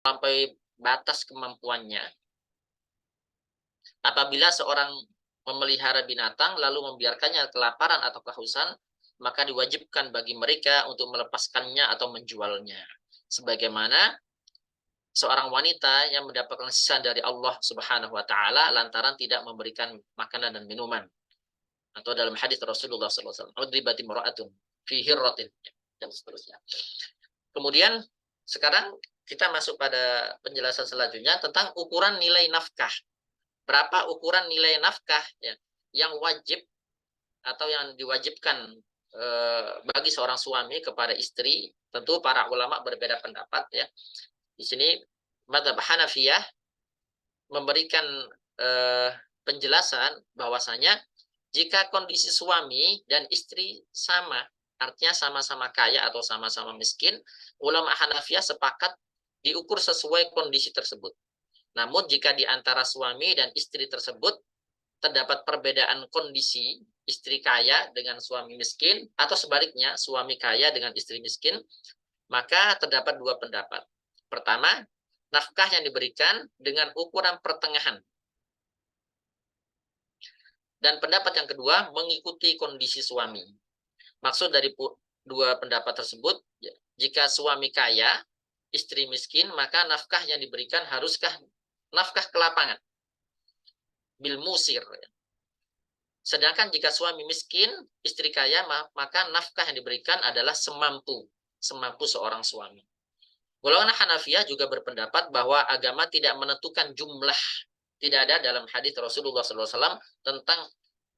sampai batas kemampuannya. Apabila seorang memelihara binatang lalu membiarkannya kelaparan atau kehausan, maka diwajibkan bagi mereka untuk melepaskannya atau menjualnya. Sebagaimana seorang wanita yang mendapatkan sisa dari Allah Subhanahu wa taala lantaran tidak memberikan makanan dan minuman. Atau dalam hadis Rasulullah SAW, "Udribati imra'atun fi hirratin," dan seterusnya. Kemudian sekarang kita masuk pada penjelasan selanjutnya tentang ukuran nilai nafkah. Berapa ukuran nilai nafkah ya, yang wajib atau yang diwajibkan bagi seorang suami kepada istri? Tentu para ulama berbeda pendapat ya. Di sini mazhab Hanafiyah memberikan penjelasan bahwasanya jika kondisi suami dan istri sama, artinya sama-sama kaya atau sama-sama miskin, ulama Hanafiyah sepakat diukur sesuai kondisi tersebut. Namun jika di antara suami dan istri tersebut terdapat perbedaan kondisi, istri kaya dengan suami miskin, atau sebaliknya suami kaya dengan istri miskin, maka terdapat dua pendapat. Pertama, nafkah yang diberikan dengan ukuran pertengahan. Dan pendapat yang kedua, mengikuti kondisi suami. Maksud dari dua pendapat tersebut, jika suami kaya, istri miskin, maka nafkah yang diberikan haruskah nafkah kelapangan, bil musir. Sedangkan jika suami miskin, istri kaya, maka nafkah yang diberikan adalah semampu seorang suami. Golongan Hanafiyah juga berpendapat bahwa agama tidak menentukan jumlah. Tidak ada dalam hadis Rasulullah SAW tentang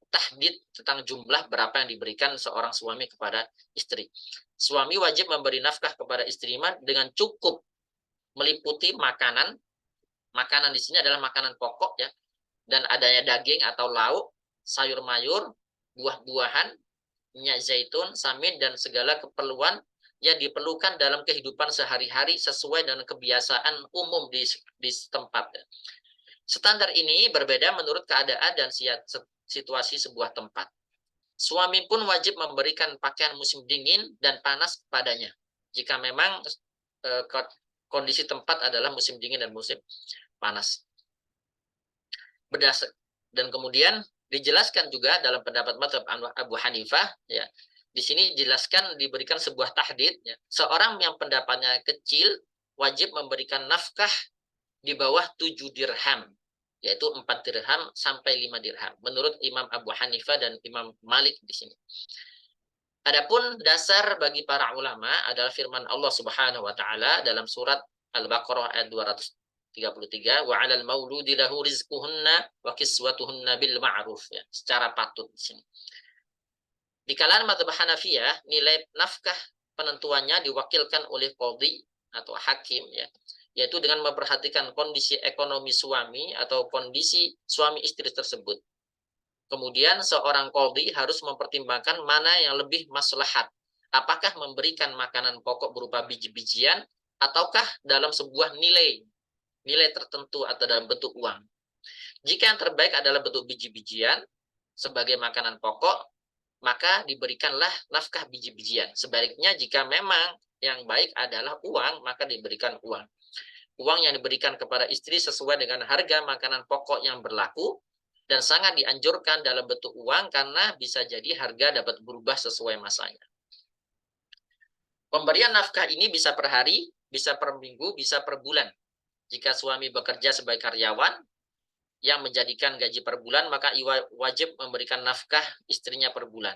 tahdid, tentang jumlah berapa yang diberikan seorang suami kepada istri. Suami wajib memberi nafkah kepada istrinya dengan cukup meliputi makanan. Makanan di sini adalah makanan pokok ya, dan adanya daging atau lauk, sayur mayur, buah-buahan, minyak zaitun, samin, dan segala keperluan yang diperlukan dalam kehidupan sehari-hari sesuai dengan kebiasaan umum di tempat. Standar ini berbeda menurut keadaan dan situasi sebuah tempat. Suami pun wajib memberikan pakaian musim dingin dan panas kepadanya, jika memang kondisi tempat adalah musim dingin dan musim panas. Dan kemudian dijelaskan juga dalam pendapat mazhab Abu Hanifah ya, di sini dijelaskan diberikan sebuah tahdid ya. Seorang yang pendapatnya kecil wajib memberikan nafkah di bawah 7 dirham, yaitu 4 dirham sampai 5 dirham menurut Imam Abu Hanifah dan Imam Malik di sini. Adapun dasar bagi para ulama adalah firman Allah Subhanahu wa taala dalam surat Al-Baqarah ayat 233, wa 'alal mauludi lahu rizquhunna wa kiswatuhunna bil ma'ruf ya, secara patut di sini. Di kalangan mazhab Hanafiyah, nilai nafkah penentuannya diwakilkan oleh qadhi atau hakim ya, yaitu dengan memperhatikan kondisi ekonomi suami atau kondisi suami istri tersebut. Kemudian seorang qadhi harus mempertimbangkan mana yang lebih maslahat. Apakah memberikan makanan pokok berupa biji-bijian ataukah dalam sebuah nilai tertentu atau dalam bentuk uang. Jika yang terbaik adalah bentuk biji-bijian sebagai makanan pokok, maka diberikanlah nafkah biji-bijian. Sebaliknya jika memang yang baik adalah uang, maka diberikan uang. Uang yang diberikan kepada istri sesuai dengan harga makanan pokok yang berlaku dan sangat dianjurkan dalam bentuk uang karena bisa jadi harga dapat berubah sesuai masanya. Pemberian nafkah ini bisa per hari, bisa per minggu, bisa per bulan. Jika suami bekerja sebagai karyawan yang menjadikan gaji per bulan, maka wajib memberikan nafkah istrinya per bulan.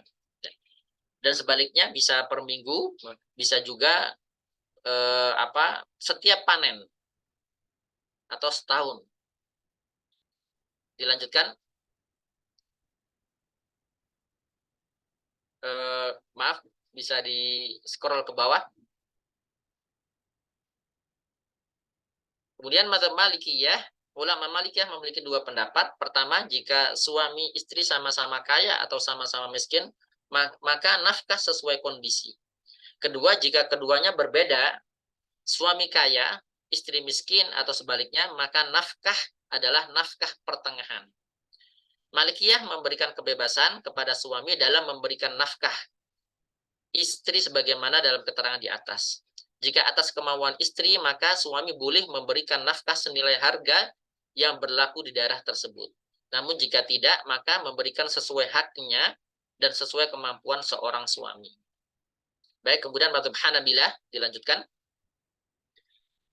Dan sebaliknya bisa per minggu, bisa juga setiap panen atau setahun. Dilanjutkan. Maaf, bisa di scroll ke bawah. Kemudian mazhab Malikiyah, ulama Malikiyah memiliki dua pendapat. Pertama, jika suami istri sama-sama kaya atau sama-sama miskin, maka nafkah sesuai kondisi. Kedua, jika keduanya berbeda, suami kaya, istri miskin atau sebaliknya, maka nafkah adalah nafkah pertengahan. Malikiyah memberikan kebebasan kepada suami dalam memberikan nafkah istri sebagaimana dalam keterangan di atas. Jika atas kemauan istri, maka suami boleh memberikan nafkah senilai harga yang berlaku di daerah tersebut. Namun jika tidak, maka memberikan sesuai haknya dan sesuai kemampuan seorang suami. Baik, kemudian mazhab Hanabilah dilanjutkan.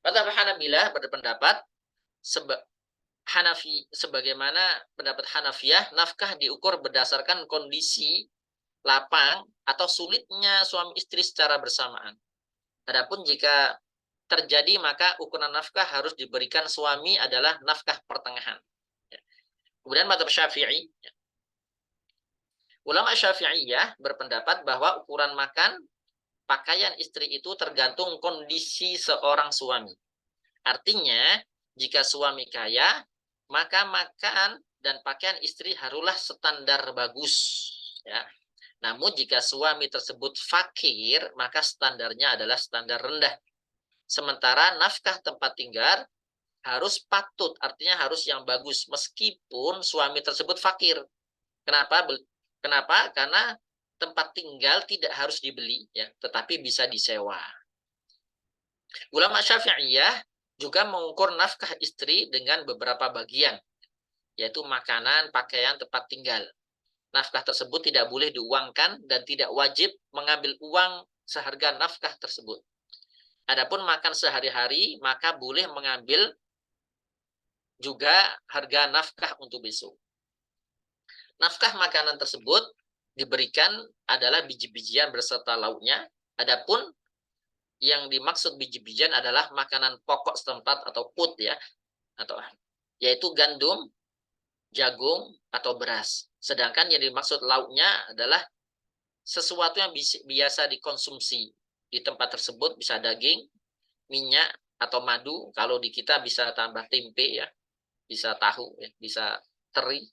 Mazhab Hanabilah berpendapat sebagaimana pendapat Hanafiyah, nafkah diukur berdasarkan kondisi lapang atau sulitnya suami istri secara bersamaan. Adapun jika terjadi, maka ukuran nafkah harus diberikan suami adalah nafkah pertengahan. Kemudian mazhab Syafi'i, ulama Syafi'iyah berpendapat bahwa ukuran makan pakaian istri itu tergantung kondisi seorang suami. Artinya, jika suami kaya, maka makan dan pakaian istri haruslah standar bagus, ya. Namun jika suami tersebut fakir, maka standarnya adalah standar rendah. Sementara nafkah tempat tinggal harus patut, artinya harus yang bagus meskipun suami tersebut fakir. Kenapa? Kenapa? Karena tempat tinggal tidak harus dibeli, ya, tetapi bisa disewa. Ulama Syafi'iyah juga mengukur nafkah istri dengan beberapa bagian, yaitu makanan, pakaian, tempat tinggal. Nafkah tersebut tidak boleh diuangkan dan tidak wajib mengambil uang seharga nafkah tersebut. Adapun makan sehari-hari, maka boleh mengambil juga harga nafkah untuk besok. Nafkah makanan tersebut diberikan adalah biji-bijian beserta lauknya. Adapun yang dimaksud biji-bijian adalah makanan pokok setempat atau food, ya, atau yaitu gandum, jagung atau beras. Sedangkan yang dimaksud lauknya adalah sesuatu yang biasa dikonsumsi di tempat tersebut, bisa daging, minyak atau madu. Kalau di kita bisa tambah tempe, ya, bisa tahu, ya, bisa teri.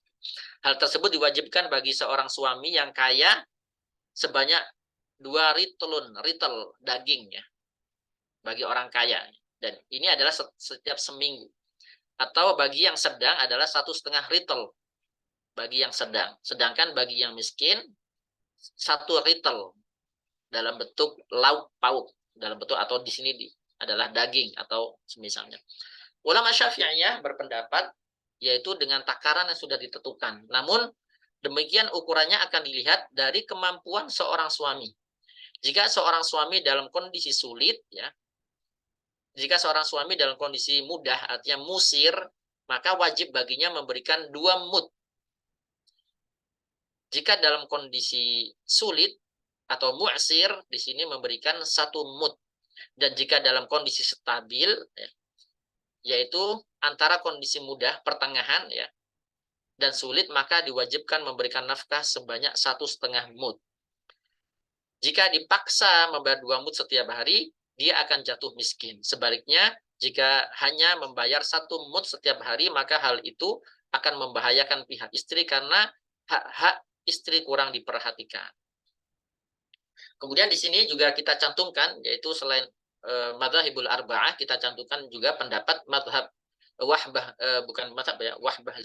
Hal tersebut diwajibkan bagi seorang suami yang kaya sebanyak 2 ritel daging, ya, bagi orang kaya. Dan ini adalah setiap seminggu. Atau bagi yang sedang adalah 1,5 ritel bagi yang sedang. Sedangkan bagi yang miskin 1 ritel dalam bentuk lauk pauk, dalam bentuk atau di sini adalah daging atau semisalnya. Ulama Syafi'iyah berpendapat yaitu dengan takaran yang sudah ditentukan. Namun demikian ukurannya akan dilihat dari kemampuan seorang suami. Jika seorang suami dalam kondisi sulit, ya, jika seorang suami dalam kondisi mudah, artinya musir, maka wajib baginya memberikan 2 mud. Jika dalam kondisi sulit atau mu'sir, di sini memberikan 1 mud. Dan jika dalam kondisi stabil, ya, yaitu antara kondisi mudah, pertengahan, ya, dan sulit, maka diwajibkan memberikan nafkah sebanyak 1,5 mud. Jika dipaksa membayar 2 mud setiap hari, dia akan jatuh miskin. Sebaliknya, jika hanya membayar 1 mud setiap hari, maka hal itu akan membahayakan pihak istri karena hak-hak istri kurang diperhatikan. Kemudian di sini juga kita cantumkan, yaitu selain madzhabul arba'ah, kita cantumkan juga pendapat madzhab Wahbah, bukan madzhab, ya, Wahbah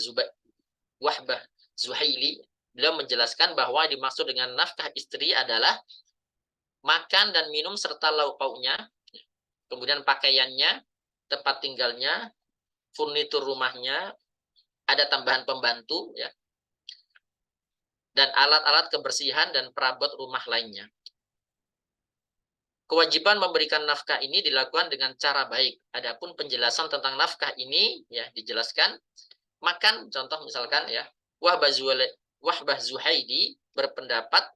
Zuhaili. Beliau menjelaskan bahwa dimaksud dengan nafkah istri adalah makan dan minum serta lauk pauknya, kemudian pakaiannya, tempat tinggalnya, furnitur rumahnya, ada tambahan pembantu, ya, dan alat-alat kebersihan dan perabot rumah lainnya. Kewajiban memberikan nafkah ini dilakukan dengan cara baik. Adapun penjelasan tentang nafkah ini, ya, dijelaskan makan, contoh misalkan, ya, Wahbah Zuhaili berpendapat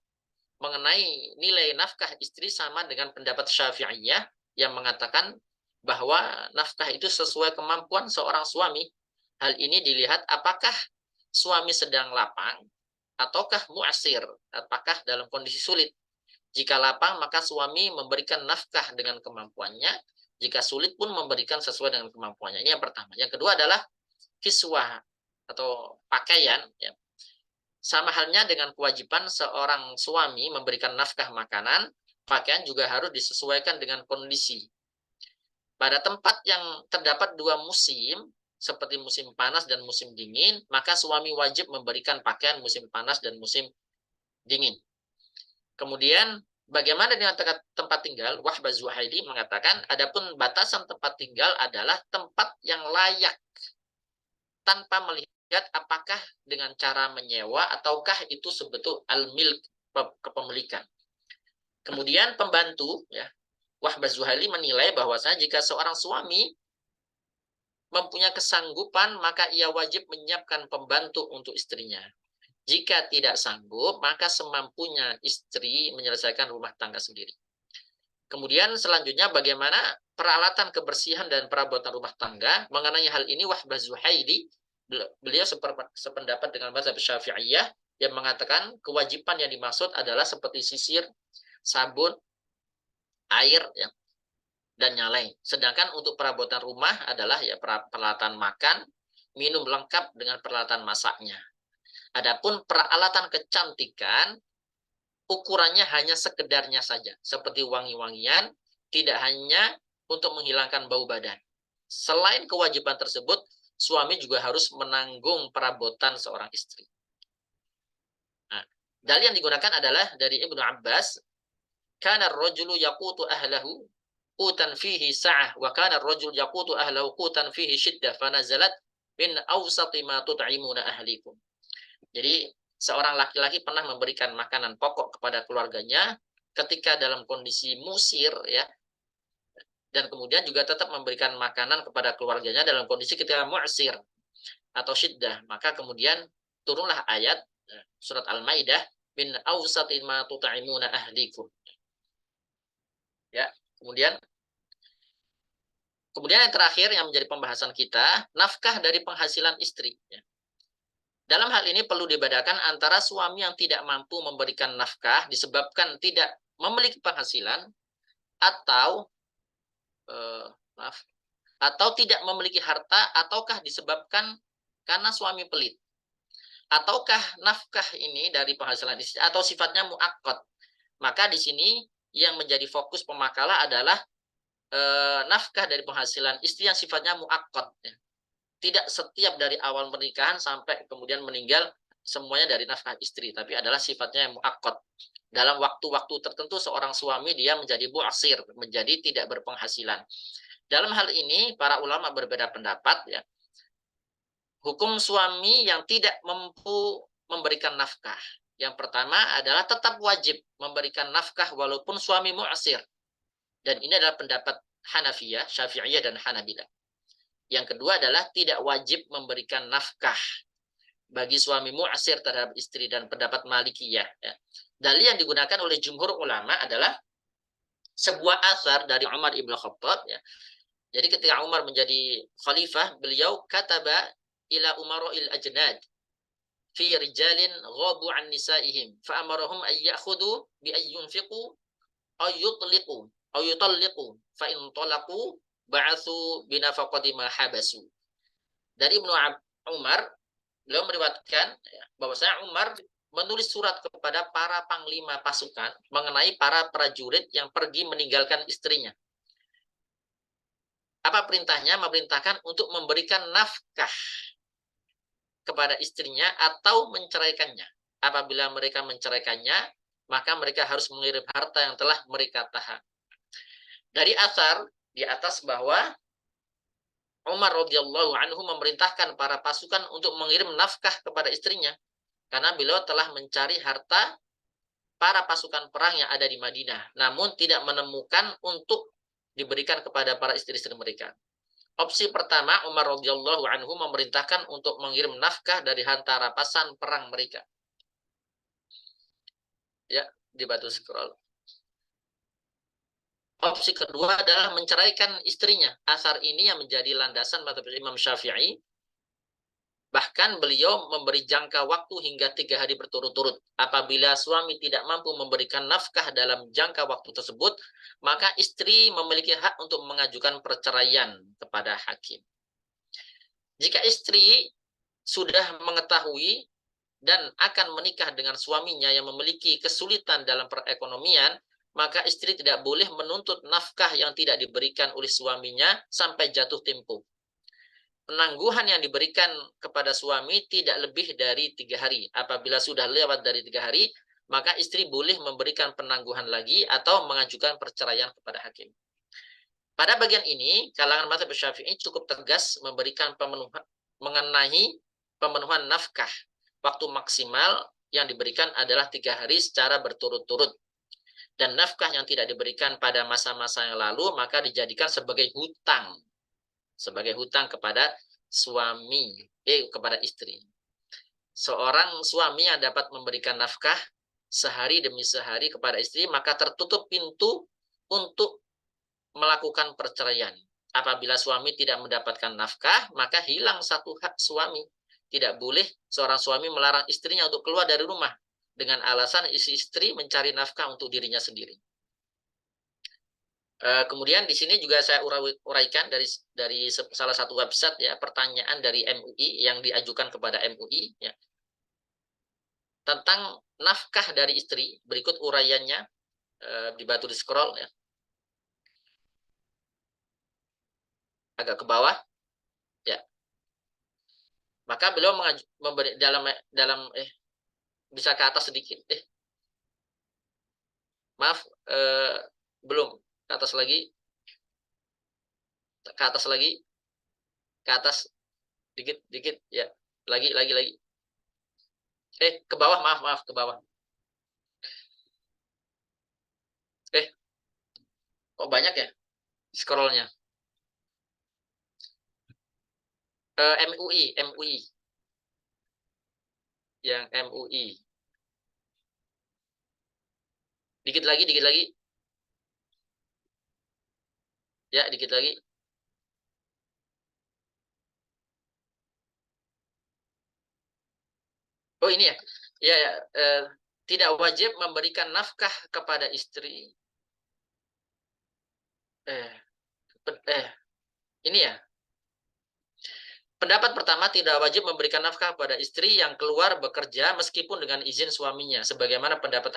mengenai nilai nafkah istri sama dengan pendapat Syafi'iyah yang mengatakan bahwa nafkah itu sesuai kemampuan seorang suami. Hal ini dilihat apakah suami sedang lapang ataukah mu'sir, apakah dalam kondisi sulit. Jika lapang, maka suami memberikan nafkah dengan kemampuannya. Jika sulit pun memberikan sesuai dengan kemampuannya. Ini yang pertama. Yang kedua adalah kiswah atau pakaian, ya. Sama halnya dengan kewajiban seorang suami memberikan nafkah makanan, pakaian juga harus disesuaikan dengan kondisi. Pada tempat yang terdapat 2 musim, seperti musim panas dan musim dingin, maka suami wajib memberikan pakaian musim panas dan musim dingin. Kemudian bagaimana dengan tempat tinggal? Wahbah Zuhaili mengatakan, adapun batasan tempat tinggal adalah tempat yang layak tanpa melihat apakah dengan cara menyewa ataukah itu sebetul al-milk, kepemilikan. Kemudian pembantu, ya, Wahbah Zuhaili menilai bahwasanya jika seorang suami mempunyai kesanggupan, maka ia wajib menyiapkan pembantu untuk istrinya. Jika tidak sanggup, maka semampunya istri menyelesaikan rumah tangga sendiri. Kemudian selanjutnya bagaimana peralatan kebersihan dan perabotan rumah tangga. Mengenai hal ini Wahbah Zuhaili, beliau sependapat dengan mazhab Syafi'iyah yang mengatakan kewajiban yang dimaksud adalah seperti sisir, sabun, air, ya, dan nyalai. Sedangkan untuk perabotan rumah adalah ya peralatan makan, minum lengkap dengan peralatan masaknya. Adapun peralatan kecantikan, ukurannya hanya sekedarnya saja, seperti wangi-wangian, tidak hanya untuk menghilangkan bau badan. Selain kewajiban tersebut, suami juga harus menanggung perabotan seorang istri. Nah, dalil yang digunakan adalah dari Ibnu Abbas, kana ar-rajulu yaqutu ahlahu qutan fihi sa'ah wa kana ar-rajulu yaqutu ahlahu qutan fihi shiddah fanazalat min awsati ma tut'imuna ahlikum. Jadi seorang laki-laki pernah memberikan makanan pokok kepada keluarganya ketika dalam kondisi musir, ya, dan kemudian juga tetap memberikan makanan kepada keluarganya dalam kondisi ketika mu'sir atau syiddah. Maka kemudian turunlah ayat surat Al-Maidah, min awsati ma tut'imuna ahlikum. Ya, kemudian yang terakhir yang menjadi pembahasan kita, nafkah dari penghasilan istri. Ya. Dalam hal ini perlu dibedakan antara suami yang tidak mampu memberikan nafkah disebabkan tidak memiliki penghasilan atau tidak memiliki harta, ataukah disebabkan karena suami pelit. Ataukah nafkah ini dari penghasilan istri atau sifatnya muakkad. Maka di sini yang menjadi fokus pemakalah adalah nafkah dari penghasilan istri yang sifatnya muakkad. Ya. Tidak setiap dari awal pernikahan sampai kemudian meninggal semuanya dari nafkah istri, tapi adalah sifatnya yang muakkad. Dalam waktu-waktu tertentu seorang suami dia menjadi bu'asir, menjadi tidak berpenghasilan. Dalam hal ini para ulama berbeda pendapat, ya. Hukum suami yang tidak mampu memberikan nafkah. Yang pertama adalah tetap wajib memberikan nafkah walaupun suami mu'asir. Dan ini adalah pendapat Hanafiyah, Syafi'iyah, dan Hanabilah. Yang kedua adalah tidak wajib memberikan nafkah bagi suami mu'asir terhadap istri, dan pendapat Malikiyah. Ya. Dalil yang digunakan oleh jumhur ulama adalah sebuah asar dari Umar ibn Khattab. Ya. Jadi ketika Umar menjadi khalifah, beliau kataba ila umara'il ajnad fi rijalin ghabu an nisaihim fa amarahum ay ya'khudhu bi ay yunfiqu aw yutliqu aw yutalliqu fa in talaqu ba'atsu binafaqati ma habasu. Dari Ibnu Umar, beliau meriwayatkan bahwasanya Umar menulis surat kepada para panglima pasukan mengenai para prajurit yang pergi meninggalkan istrinya. Apa perintahnya? Memerintahkan untuk memberikan nafkah kepada istrinya atau menceraikannya. Apabila mereka menceraikannya, maka mereka harus mengirim harta yang telah mereka tahan. Dari asar di atas bahwa Umar radhiyallahu anhu memerintahkan para pasukan untuk mengirim nafkah kepada istrinya karena beliau telah mencari harta para pasukan perang yang ada di Madinah, namun tidak menemukan untuk diberikan kepada para istri-istri mereka. Opsi pertama, Umar radhiyallahu anhu memerintahkan untuk mengirim nafkah dari harta rampasan perang mereka. Ya, di batu scroll. Opsi kedua adalah menceraikan istrinya. Asar ini yang menjadi landasan mazhab Imam Syafi'i. Bahkan beliau memberi jangka waktu hingga 3 hari berturut-turut. Apabila suami tidak mampu memberikan nafkah dalam jangka waktu tersebut, maka istri memiliki hak untuk mengajukan perceraian kepada hakim. Jika istri sudah mengetahui dan akan menikah dengan suaminya yang memiliki kesulitan dalam perekonomian, maka istri tidak boleh menuntut nafkah yang tidak diberikan oleh suaminya sampai jatuh tempo. Penangguhan yang diberikan kepada suami tidak lebih dari 3 hari. Apabila sudah lewat dari 3 hari, maka istri boleh memberikan penangguhan lagi atau mengajukan perceraian kepada hakim. Pada bagian ini, kalangan mazhab Syafi'i cukup tegas memberikan mengenai pemenuhan nafkah. Waktu maksimal yang diberikan adalah 3 hari secara berturut-turut. Dan nafkah yang tidak diberikan pada masa-masa yang lalu, maka dijadikan sebagai hutang. Sebagai hutang kepada suami, kepada istri. Seorang suami yang dapat memberikan nafkah sehari demi sehari kepada istri, maka tertutup pintu untuk melakukan perceraian. Apabila suami tidak mendapatkan nafkah, maka hilang satu hak suami. Tidak boleh seorang suami melarang istrinya untuk keluar dari rumah dengan alasan istri mencari nafkah untuk dirinya sendiri. Kemudian di sini juga saya uraikan dari salah satu website ya, pertanyaan dari MUI yang diajukan kepada MUI ya, tentang nafkah dari istri. Berikut uraiannya, dibantu di scroll ya. Agak ke bawah ya. Maka beliau memberi dalam bisa ke atas sedikit. Maaf, belum. Ke atas lagi. Ke atas lagi. Ke atas dikit ya. Lagi. Ke bawah, maaf ke bawah. Kok banyak ya scrollnya? MUI. Yang MUI. Dikit lagi. Ya, dikit lagi. Oh, ini ya. Ya, tidak wajib memberikan nafkah kepada istri. Ini ya. Pendapat pertama, tidak wajib memberikan nafkah pada istri yang keluar bekerja meskipun dengan izin suaminya, sebagaimana pendapat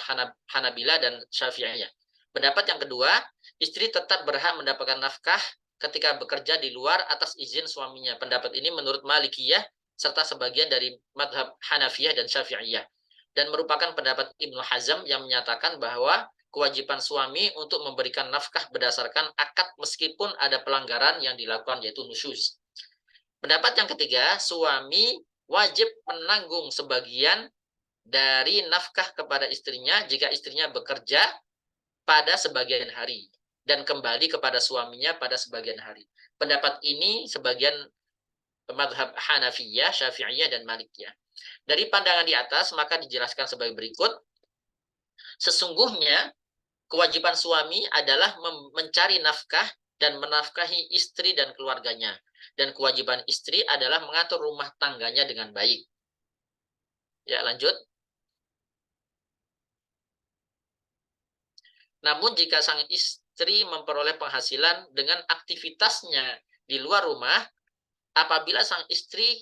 Hanabila dan Syafi'iyah. Pendapat yang kedua, istri tetap berhak mendapatkan nafkah ketika bekerja di luar atas izin suaminya. Pendapat ini menurut Malikiyah serta sebagian dari madhab Hanafiyah dan Syafi'iyah. Dan merupakan pendapat Ibnu Hazm yang menyatakan bahwa kewajiban suami untuk memberikan nafkah berdasarkan akad meskipun ada pelanggaran yang dilakukan, yaitu nusyuz. Pendapat yang ketiga, suami wajib menanggung sebagian dari nafkah kepada istrinya jika istrinya bekerja pada sebagian hari dan kembali kepada suaminya pada sebagian hari. Pendapat ini sebagian mazhab Hanafiyah, Syafi'iyah, dan Malikiyah. Dari pandangan di atas, maka dijelaskan sebagai berikut. Sesungguhnya, kewajiban suami adalah mencari nafkah dan menafkahi istri dan keluarganya. Dan kewajiban istri adalah mengatur rumah tangganya dengan baik. Ya, lanjut. Namun jika sang istri memperoleh penghasilan dengan aktivitasnya di luar rumah, apabila sang istri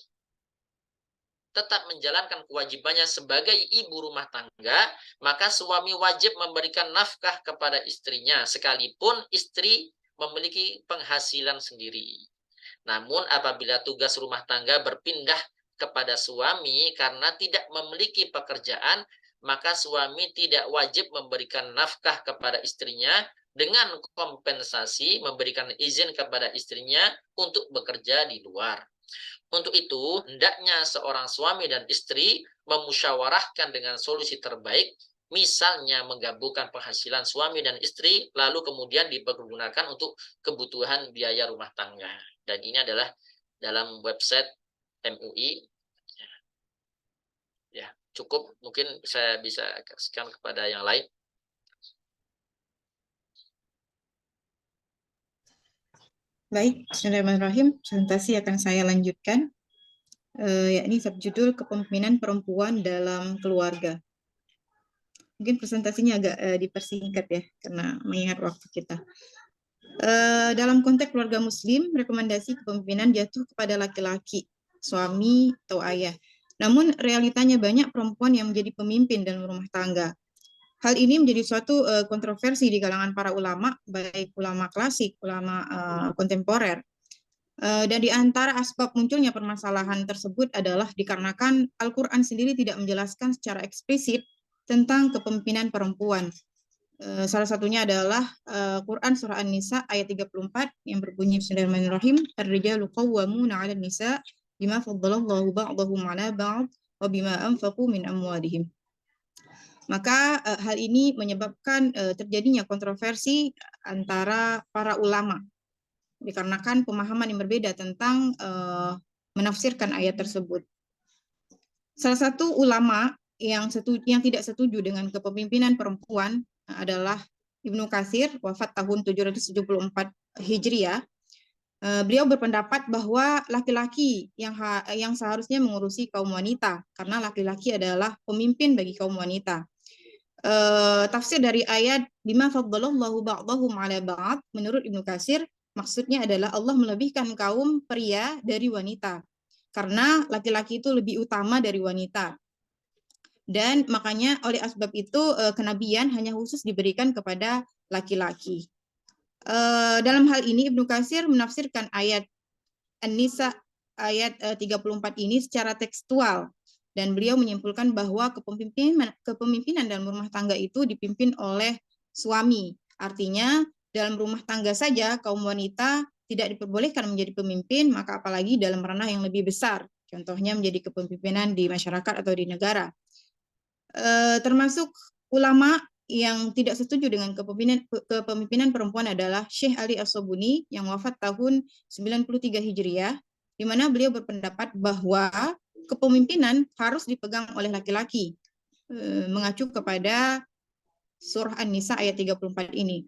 tetap menjalankan kewajibannya sebagai ibu rumah tangga, maka suami wajib memberikan nafkah kepada istrinya, sekalipun istri memiliki penghasilan sendiri. Namun apabila tugas rumah tangga berpindah kepada suami karena tidak memiliki pekerjaan, maka suami tidak wajib memberikan nafkah kepada istrinya dengan kompensasi memberikan izin kepada istrinya untuk bekerja di luar. Untuk itu, hendaknya seorang suami dan istri memusyawarahkan dengan solusi terbaik, misalnya menggabungkan penghasilan suami dan istri, lalu kemudian dipergunakan untuk kebutuhan biaya rumah tangga. Dan ini adalah dalam website MUI. Ya, cukup. Mungkin saya bisa kasihkan kepada yang lain. Baik, bismillahirrahmanirrahim. Presentasi akan saya lanjutkan, yakni subjudul Kepemimpinan Perempuan dalam Keluarga. Mungkin presentasinya agak dipersingkat ya, karena mengingat waktu kita. Dalam konteks keluarga muslim, rekomendasi kepemimpinan jatuh kepada laki-laki, suami atau ayah. Namun realitanya banyak perempuan yang menjadi pemimpin dalam rumah tangga. Hal ini menjadi suatu kontroversi di kalangan para ulama, baik ulama klasik, ulama kontemporer. Dan di antara asbab munculnya permasalahan tersebut adalah dikarenakan Al-Quran sendiri tidak menjelaskan secara eksplisit tentang kepemimpinan perempuan. Salah satunya adalah Quran Surah An-Nisa ayat 34 yang berbunyi Bismillahirrahmanirrahim, Ar-rijalu qawwamuna 'alan nisa bima faddalallahu ba'dahum 'ala ba'd wa bima anfaqu min amwalihim. Maka hal ini menyebabkan terjadinya kontroversi antara para ulama dikarenakan pemahaman yang berbeda tentang menafsirkan ayat tersebut. Salah satu ulama yang tidak setuju dengan kepemimpinan perempuan adalah Ibnu Katsir, wafat tahun 774 Hijriah. Beliau berpendapat bahwa laki-laki yang seharusnya mengurusi kaum wanita, karena laki-laki adalah pemimpin bagi kaum wanita. Tafsir dari ayat bima faddalallahu ba'dahum 'ala ba'd menurut Ibnu Katsir maksudnya adalah Allah melebihkan kaum pria dari wanita, karena laki-laki itu lebih utama dari wanita. Dan makanya oleh sebab itu kenabian hanya khusus diberikan kepada laki-laki. Dalam hal ini Ibnu Katsir menafsirkan ayat An-Nisa ayat 34 ini secara tekstual, dan beliau menyimpulkan bahwa kepemimpinan dalam rumah tangga itu dipimpin oleh suami. Artinya dalam rumah tangga saja kaum wanita tidak diperbolehkan menjadi pemimpin, maka apalagi dalam ranah yang lebih besar, contohnya menjadi kepemimpinan di masyarakat atau di negara. Termasuk ulama yang tidak setuju dengan kepemimpinan perempuan adalah Syekh Ali As-Sobuni yang wafat tahun 93 Hijriah, di mana beliau berpendapat bahwa kepemimpinan harus dipegang oleh laki-laki, mengacu kepada surah An-Nisa ayat 34 ini.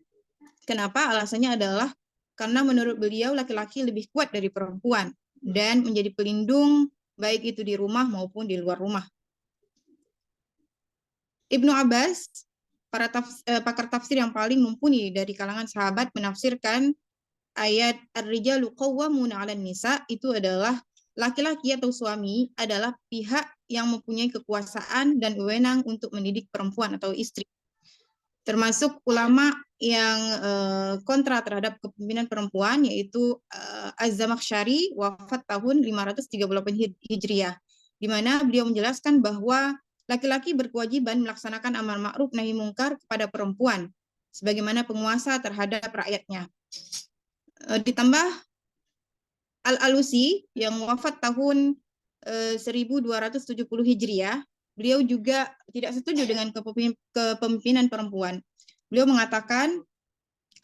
Kenapa? Alasannya adalah karena menurut beliau laki-laki lebih kuat dari perempuan dan menjadi pelindung baik itu di rumah maupun di luar rumah. Ibnu Abbas, pakar tafsir yang paling mumpuni dari kalangan sahabat, menafsirkan ayat Ar-rijalu qawwamuna 'alan nisa itu adalah laki-laki atau suami adalah pihak yang mempunyai kekuasaan dan wewenang untuk mendidik perempuan atau istri. Termasuk ulama yang kontra terhadap kepemimpinan perempuan yaitu Az-Zamakhsyari, wafat tahun 538 Hijriah, di mana beliau menjelaskan bahwa laki-laki berkewajiban melaksanakan amar ma'ruf nahi mungkar kepada perempuan sebagaimana penguasa terhadap rakyatnya. Ditambah Al-Alusi yang wafat tahun 1270 Hijriah, beliau juga tidak setuju dengan kepemimpinan perempuan. Beliau mengatakan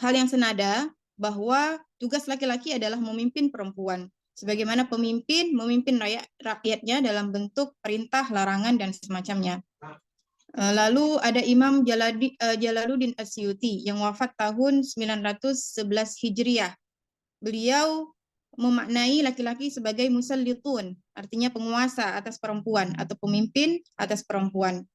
hal yang senada bahwa tugas laki-laki adalah memimpin perempuan, sebagaimana pemimpin memimpin rakyatnya dalam bentuk perintah, larangan, dan semacamnya. Lalu ada Imam Jalaluddin Asyuti yang wafat tahun 911 Hijriah. Beliau memaknai laki-laki sebagai musallitun, artinya penguasa atas perempuan atau pemimpin atas perempuan.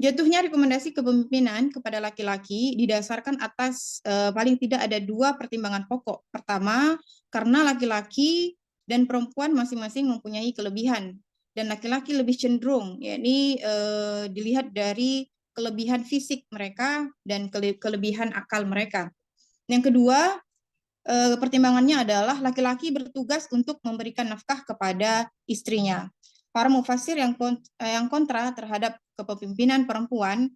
Jatuhnya rekomendasi kepemimpinan kepada laki-laki didasarkan atas paling tidak ada dua pertimbangan pokok. Pertama, karena laki-laki dan perempuan masing-masing mempunyai kelebihan, dan laki-laki lebih cenderung, yakni dilihat dari kelebihan fisik mereka dan kelebihan akal mereka. Yang kedua, pertimbangannya adalah laki-laki bertugas untuk memberikan nafkah kepada istrinya. Para mufasir yang kontra terhadap kepemimpinan perempuan,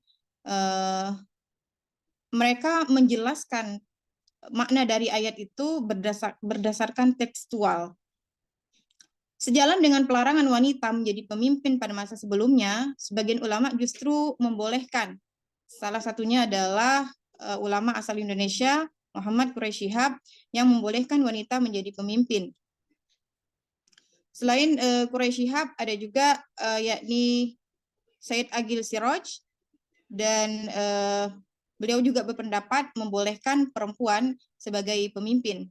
mereka menjelaskan makna dari ayat itu berdasarkan tekstual. Sejalan dengan pelarangan wanita menjadi pemimpin pada masa sebelumnya, sebagian ulama justru membolehkan. Salah satunya adalah ulama asal Indonesia, Muhammad Quraisy Shihab, yang membolehkan wanita menjadi pemimpin. Selain Quraisy Shihab, ada juga yakni Said Agil Siraj, dan beliau juga berpendapat membolehkan perempuan sebagai pemimpin.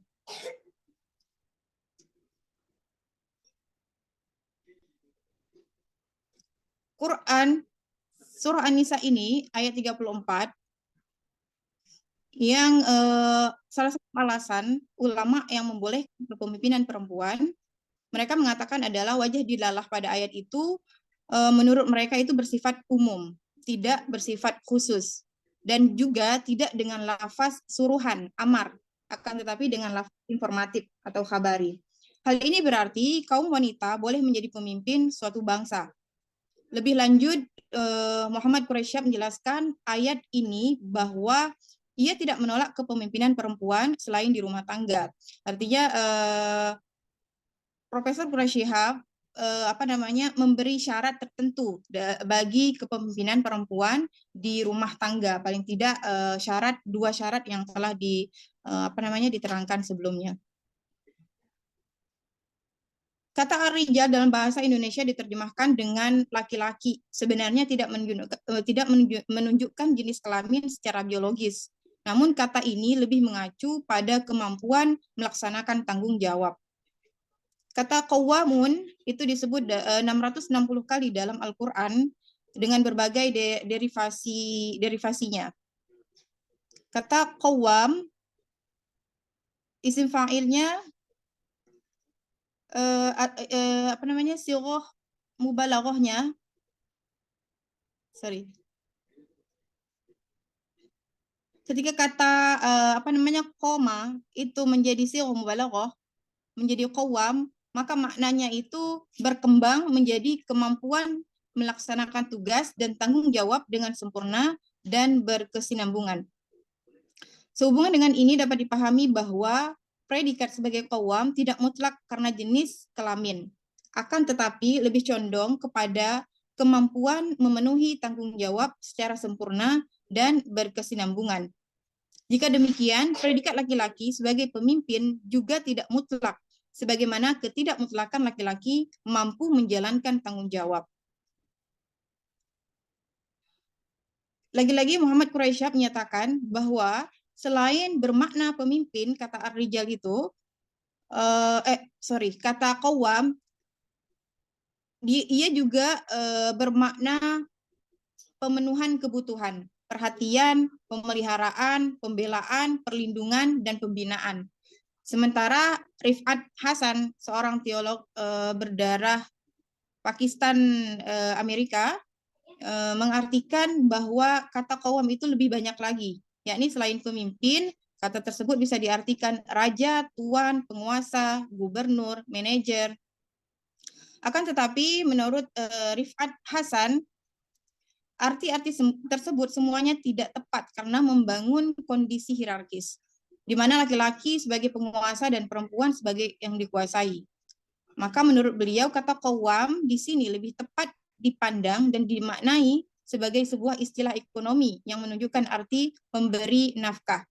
Quran surah An-Nisa ini ayat 34 yang salah satu alasan ulama yang membolehkan kepemimpinan perempuan, mereka mengatakan adalah wajah dilalah pada ayat itu menurut mereka itu bersifat umum, tidak bersifat khusus, dan juga tidak dengan lafaz suruhan, amar, akan tetapi dengan lafaz informatif atau khabari. Hal ini berarti kaum wanita boleh menjadi pemimpin suatu bangsa. Lebih lanjut, Muhammad Quraisyab menjelaskan ayat ini bahwa ia tidak menolak kepemimpinan perempuan selain di rumah tangga. Artinya Profesor Quraisyab memberi syarat tertentu bagi kepemimpinan perempuan di rumah tangga, paling tidak dua syarat yang telah diterangkan sebelumnya. Kata ar-rijal dalam bahasa Indonesia diterjemahkan dengan laki-laki. Sebenarnya tidak menunjukkan jenis kelamin secara biologis. Namun kata ini lebih mengacu pada kemampuan melaksanakan tanggung jawab. Kata qawwamun itu disebut 660 kali dalam Al-Quran dengan berbagai derivasinya. Kata qawwam, isim fa'ilnya sirah mubalaghahnya, ketika kata qoma itu menjadi sirah mubalaghah, menjadi qawwam, maka maknanya itu berkembang menjadi kemampuan melaksanakan tugas dan tanggung jawab dengan sempurna dan berkesinambungan. Sehubungan dengan ini dapat dipahami bahwa predikat sebagai qawwam tidak mutlak karena jenis kelamin, akan tetapi lebih condong kepada kemampuan memenuhi tanggung jawab secara sempurna dan berkesinambungan. Jika demikian, predikat laki-laki sebagai pemimpin juga tidak mutlak, sebagaimana ketidakmutlakan laki-laki mampu menjalankan tanggung jawab. Lagi-lagi Muhammad Quraisyab menyatakan bahwa selain bermakna pemimpin, kata ar-rijal itu, kata qawwam, ia juga bermakna pemenuhan kebutuhan, perhatian, pemeliharaan, pembelaan, perlindungan, dan pembinaan. Sementara Rifat Hasan, seorang teolog berdarah Pakistan Amerika, mengartikan bahwa kata qawwam itu lebih banyak lagi, yakni selain pemimpin, kata tersebut bisa diartikan raja, tuan, penguasa, gubernur, manajer. Akan tetapi menurut Rifat Hasan, arti-arti tersebut semuanya tidak tepat karena membangun kondisi hierarkis, di mana laki-laki sebagai penguasa dan perempuan sebagai yang dikuasai. Maka menurut beliau kata qawwam di sini lebih tepat dipandang dan dimaknai sebagai sebuah istilah ekonomi yang menunjukkan arti pemberi nafkah.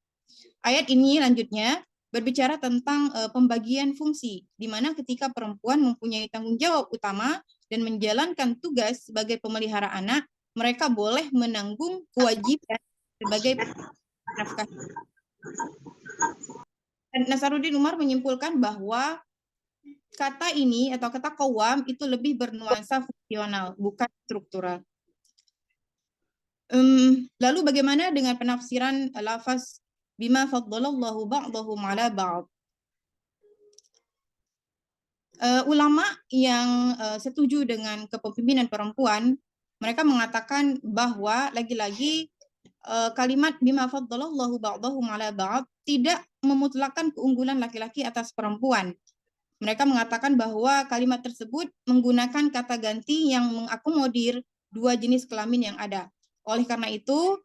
Ayat ini lanjutnya berbicara tentang pembagian fungsi, di mana ketika perempuan mempunyai tanggung jawab utama dan menjalankan tugas sebagai pemelihara anak, mereka boleh menanggung kewajiban sebagai nafkah. Nasaruddin Umar menyimpulkan bahwa kata ini atau kata qawwam itu lebih bernuansa fungsional, bukan struktural. Lalu bagaimana dengan penafsiran lafaz bima faddalallahu ba'dahum ala ba'd? Ulama yang setuju dengan kepemimpinan perempuan, mereka mengatakan bahwa lagi-lagi kalimat bima faddalallahu ba'dahum ala ba'd tidak memutlakkan keunggulan laki-laki atas perempuan. Mereka mengatakan bahwa kalimat tersebut menggunakan kata ganti yang mengakomodir dua jenis kelamin yang ada. Oleh karena itu,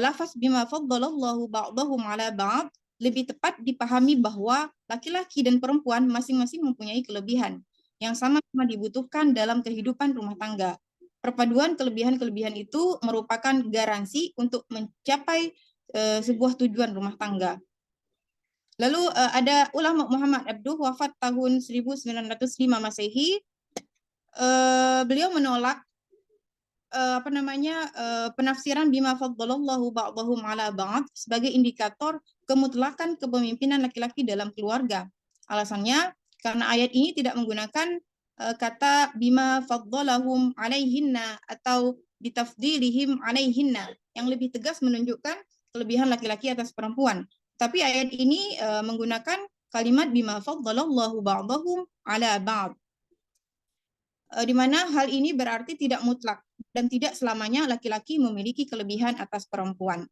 lafaz bima faddalallahu ba'dahum ala ba'd lebih tepat dipahami bahwa laki-laki dan perempuan masing-masing mempunyai kelebihan yang sama-sama dibutuhkan dalam kehidupan rumah tangga. Perpaduan kelebihan-kelebihan itu merupakan garansi untuk mencapai sebuah tujuan rumah tangga. Lalu ada ulama Muhammad Abduh, wafat tahun 1905 Masehi. Beliau menolak penafsiran bima faddalallahu ba'dahum ala ba'd sebagai indikator kemutlakan kepemimpinan laki-laki dalam keluarga. Alasannya karena ayat ini tidak menggunakan kata bima faddalahum alaihinna atau bitafdilihim alaihinna yang lebih tegas menunjukkan kelebihan laki-laki atas perempuan. Tapi ayat ini menggunakan kalimat bima faddalallahu ba'dahum ala ba'd. Di mana hal ini berarti tidak mutlak dan tidak selamanya laki-laki memiliki kelebihan atas perempuan.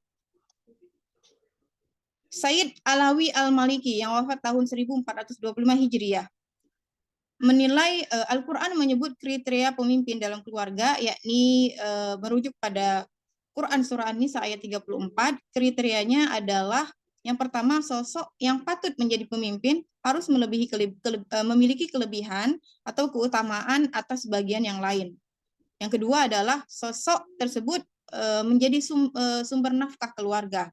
Sayyid Alawi Al-Maliki yang wafat tahun 1425 Hijriah menilai Al-Quran menyebut kriteria pemimpin dalam keluarga, yakni merujuk pada Quran Surah An-Nisa ayat 34, kriterianya adalah yang pertama, sosok yang patut menjadi pemimpin harus memiliki kelebihan atau keutamaan atas bagian yang lain. Yang kedua adalah sosok tersebut menjadi sumber nafkah keluarga.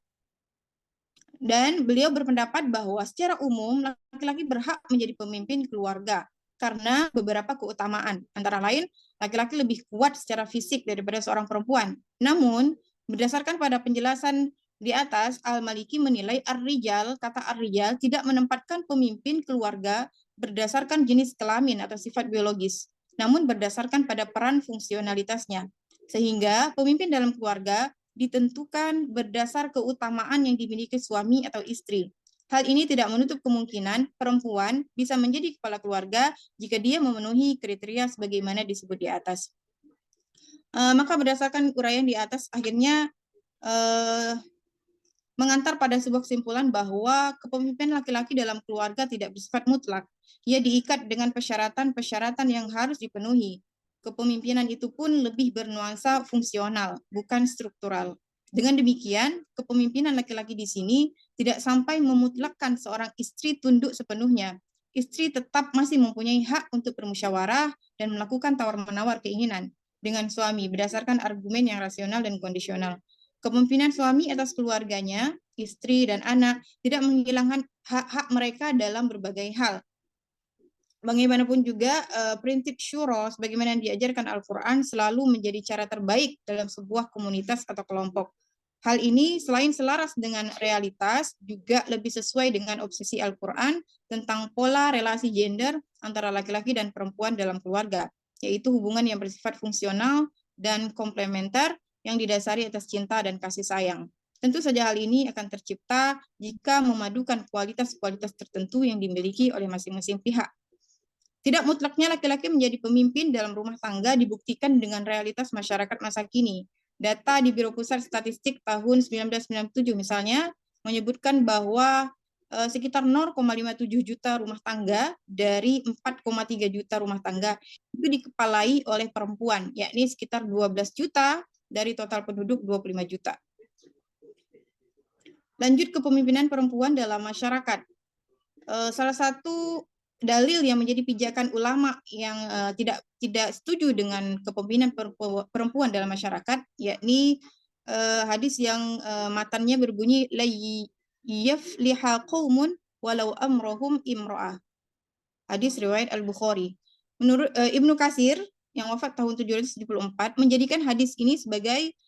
Dan beliau berpendapat bahwa secara umum laki-laki berhak menjadi pemimpin keluarga karena beberapa keutamaan. Antara lain, laki-laki lebih kuat secara fisik daripada seorang perempuan. Namun, berdasarkan pada penjelasan di atas, Al-Maliki menilai kata ar-rijal tidak menempatkan pemimpin keluarga berdasarkan jenis kelamin atau sifat biologis, namun berdasarkan pada peran fungsionalitasnya. Sehingga pemimpin dalam keluarga ditentukan berdasar keutamaan yang dimiliki suami atau istri. Hal ini tidak menutup kemungkinan perempuan bisa menjadi kepala keluarga jika dia memenuhi kriteria sebagaimana disebut di atas. Maka berdasarkan uraian di atas, akhirnya mengantar pada sebuah kesimpulan bahwa kepemimpinan laki-laki dalam keluarga tidak bersifat mutlak. Ia diikat dengan persyaratan-persyaratan yang harus dipenuhi. Kepemimpinan itu pun lebih bernuansa fungsional, bukan struktural. Dengan demikian, kepemimpinan laki-laki di sini tidak sampai memutlakkan seorang istri tunduk sepenuhnya. Istri tetap masih mempunyai hak untuk bermusyawarah dan melakukan tawar-menawar keinginan dengan suami berdasarkan argumen yang rasional dan kondisional. Kepemimpinan suami atas keluarganya, istri dan anak tidak menghilangkan hak-hak mereka dalam berbagai hal. Bagaimanapun juga prinsip syuro sebagaimana yang diajarkan Al-Quran selalu menjadi cara terbaik dalam sebuah komunitas atau kelompok. Hal ini selain selaras dengan realitas, juga lebih sesuai dengan obsesi Al-Quran tentang pola relasi gender antara laki-laki dan perempuan dalam keluarga, yaitu hubungan yang bersifat fungsional dan komplementer yang didasari atas cinta dan kasih sayang. Tentu saja hal ini akan tercipta jika memadukan kualitas-kualitas tertentu yang dimiliki oleh masing-masing pihak. Tidak mutlaknya laki-laki menjadi pemimpin dalam rumah tangga dibuktikan dengan realitas masyarakat masa kini. Data di Biro Pusat Statistik tahun 1997 misalnya menyebutkan bahwa sekitar 0,57 juta rumah tangga dari 4,3 juta rumah tangga itu dikepalai oleh perempuan, yakni sekitar 12 juta dari total penduduk 25 juta. Lanjut kepemimpinan perempuan dalam masyarakat. Salah satu dalil yang menjadi pijakan ulama yang tidak setuju dengan kepemimpinan perempuan dalam masyarakat, yakni hadis yang matanya berbunyi la yafliha qaumun walau amrohum imra'ah. Hadis riwayat Al-Bukhari. Menurut Ibnu Katsir yang wafat tahun 774 menjadikan hadis ini sebagai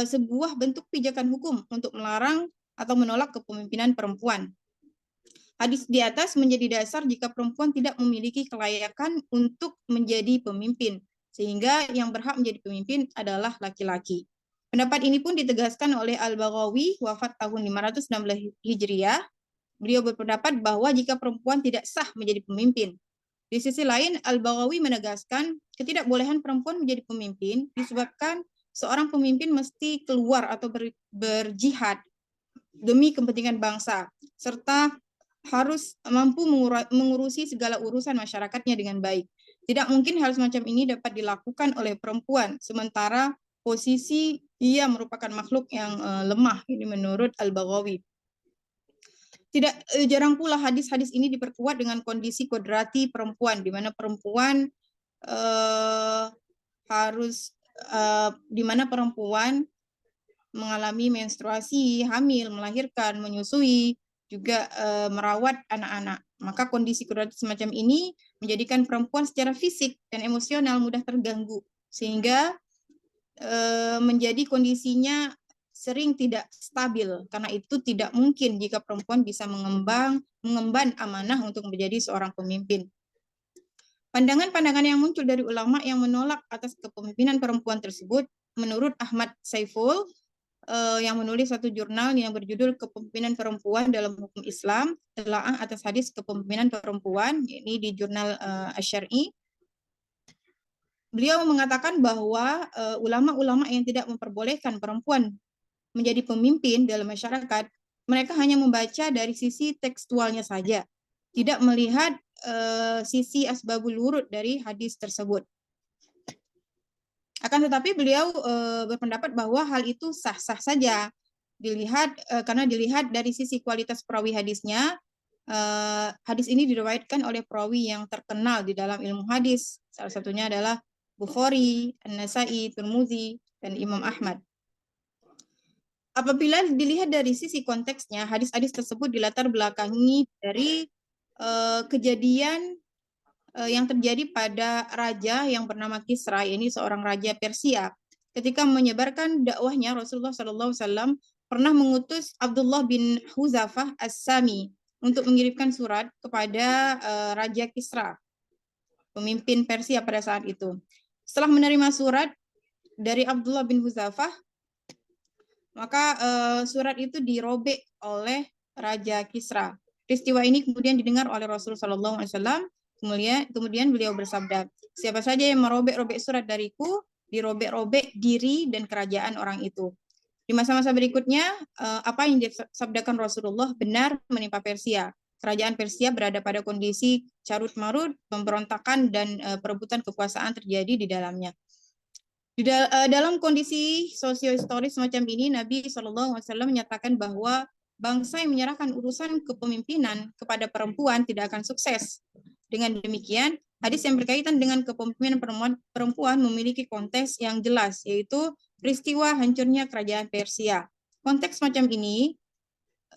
sebuah bentuk pijakan hukum untuk melarang atau menolak kepemimpinan perempuan. Hadis di atas menjadi dasar jika perempuan tidak memiliki kelayakan untuk menjadi pemimpin, sehingga yang berhak menjadi pemimpin adalah laki-laki. Pendapat ini pun ditegaskan oleh Al-Baghawi, wafat tahun 516 Hijriah. Beliau berpendapat bahwa jika perempuan tidak sah menjadi pemimpin. Di sisi lain, Al-Baghawi menegaskan ketidakbolehan perempuan menjadi pemimpin disebabkan seorang pemimpin mesti keluar atau berjihad demi kepentingan bangsa, serta harus mampu mengurusi segala urusan masyarakatnya dengan baik. Tidak mungkin hal semacam ini dapat dilakukan oleh perempuan, sementara posisi ia merupakan makhluk yang lemah, ini menurut Al-Baghawi. Tidak jarang pula hadis-hadis ini diperkuat dengan kondisi kodrati perempuan, di mana perempuan di mana perempuan mengalami menstruasi, hamil, melahirkan, menyusui, juga merawat anak-anak. Maka kondisi kodrati semacam ini menjadikan perempuan secara fisik dan emosional mudah terganggu, sehingga menjadi kondisinya sering tidak stabil. Karena itu tidak mungkin jika perempuan bisa mengemban amanah untuk menjadi seorang pemimpin. Pandangan-pandangan yang muncul dari ulama yang menolak atas kepemimpinan perempuan tersebut, menurut Ahmad Saiful, yang menulis satu jurnal yang berjudul Kepemimpinan Perempuan dalam Hukum Islam, telaah atas hadis kepemimpinan perempuan, ini di jurnal Asy-Syar'i. Beliau mengatakan bahwa ulama-ulama yang tidak memperbolehkan perempuan menjadi pemimpin dalam masyarakat, mereka hanya membaca dari sisi tekstualnya saja, tidak melihat sisi asbabul wurud dari hadis tersebut. Akan tetapi beliau berpendapat bahwa hal itu sah-sah saja karena dilihat dari sisi kualitas perawi hadisnya. Hadis ini diriwayatkan oleh perawi yang terkenal di dalam ilmu hadis. Salah satunya adalah Bukhari, An-Nasai, Tirmidzi, dan Imam Ahmad. Apabila dilihat dari sisi konteksnya, hadis-hadis tersebut dilatar belakangi dari kejadian yang terjadi pada raja yang bernama Kisra, ini seorang raja Persia. Ketika menyebarkan dakwahnya, Rasulullah SAW pernah mengutus Abdullah bin Huzafah As-Sami untuk mengirimkan surat kepada Raja Kisra, pemimpin Persia pada saat itu. Setelah menerima surat dari Abdullah bin Huzafah, maka surat itu dirobek oleh Raja Kisra. Peristiwa ini kemudian didengar oleh Rasulullah SAW. Kemudian beliau bersabda, siapa saja yang merobek-robek surat dariku, dirobek-robek diri dan kerajaan orang itu. Di masa-masa berikutnya, apa yang disabdakan Rasulullah benar menimpa Persia. Kerajaan Persia berada pada kondisi carut-marut, pemberontakan, dan perebutan kekuasaan terjadi di dalamnya. Dalam kondisi sosio-historis semacam ini, Nabi SAW menyatakan bahwa bangsa yang menyerahkan urusan kepemimpinan kepada perempuan tidak akan sukses. Dengan demikian, hadis yang berkaitan dengan kepemimpinan perempuan memiliki konteks yang jelas, yaitu peristiwa hancurnya kerajaan Persia. Konteks macam ini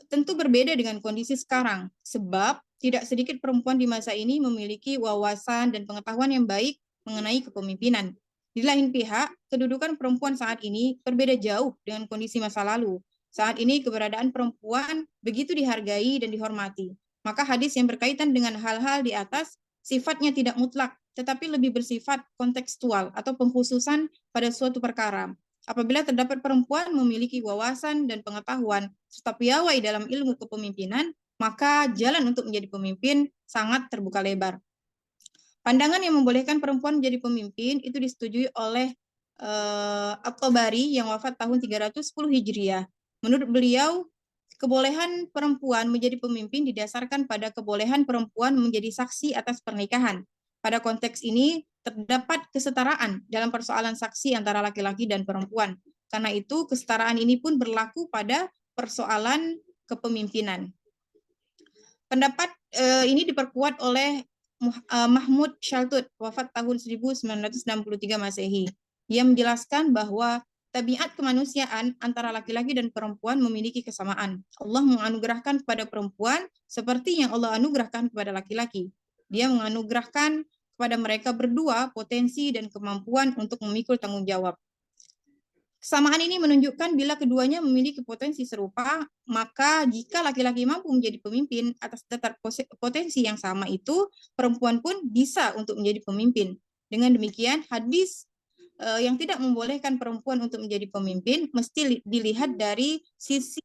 tentu berbeda dengan kondisi sekarang, sebab tidak sedikit perempuan di masa ini memiliki wawasan dan pengetahuan yang baik mengenai kepemimpinan. Di lain pihak, kedudukan perempuan saat ini berbeda jauh dengan kondisi masa lalu. Saat ini keberadaan perempuan begitu dihargai dan dihormati. Maka hadis yang berkaitan dengan hal-hal di atas sifatnya tidak mutlak, tetapi lebih bersifat kontekstual atau pengkhususan pada suatu perkara. Apabila terdapat perempuan memiliki wawasan dan pengetahuan serta piawai dalam ilmu kepemimpinan, maka jalan untuk menjadi pemimpin sangat terbuka lebar. Pandangan yang membolehkan perempuan menjadi pemimpin itu disetujui oleh At-Tabari yang wafat tahun 310 Hijriah. Menurut beliau, kebolehan perempuan menjadi pemimpin didasarkan pada kebolehan perempuan menjadi saksi atas pernikahan. Pada konteks ini, terdapat kesetaraan dalam persoalan saksi antara laki-laki dan perempuan. Karena itu, kesetaraan ini pun berlaku pada persoalan kepemimpinan. Pendapat ini diperkuat oleh Mahmud Shaltut, wafat tahun 1963 Masehi. Ia menjelaskan bahwa tabiat kemanusiaan antara laki-laki dan perempuan memiliki kesamaan. Allah menganugerahkan kepada perempuan seperti yang Allah anugerahkan kepada laki-laki. Dia menganugerahkan kepada mereka berdua potensi dan kemampuan untuk memikul tanggung jawab. Kesamaan ini menunjukkan bila keduanya memiliki potensi serupa, maka jika laki-laki mampu menjadi pemimpin atas dasar potensi yang sama itu, perempuan pun bisa untuk menjadi pemimpin. Dengan demikian, hadis yang tidak membolehkan perempuan untuk menjadi pemimpin mesti dilihat dari sisi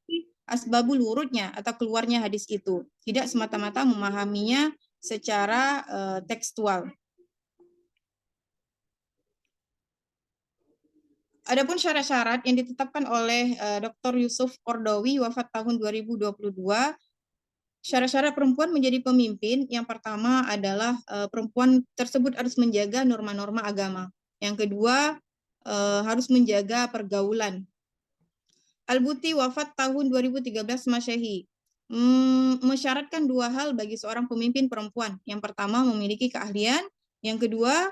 asbabul wurudnya atau keluarnya hadis itu, tidak semata-mata memahaminya secara tekstual. Adapun syarat-syarat yang ditetapkan oleh Dr. Yusuf Kordowi, wafat tahun 2022, syarat-syarat perempuan menjadi pemimpin, yang pertama adalah perempuan tersebut harus menjaga norma-norma agama. Yang kedua, harus menjaga pergaulan. Al-Buti wafat tahun 2013 Masehi. Mensyaratkan dua hal bagi seorang pemimpin perempuan. Yang pertama, memiliki keahlian. Yang kedua,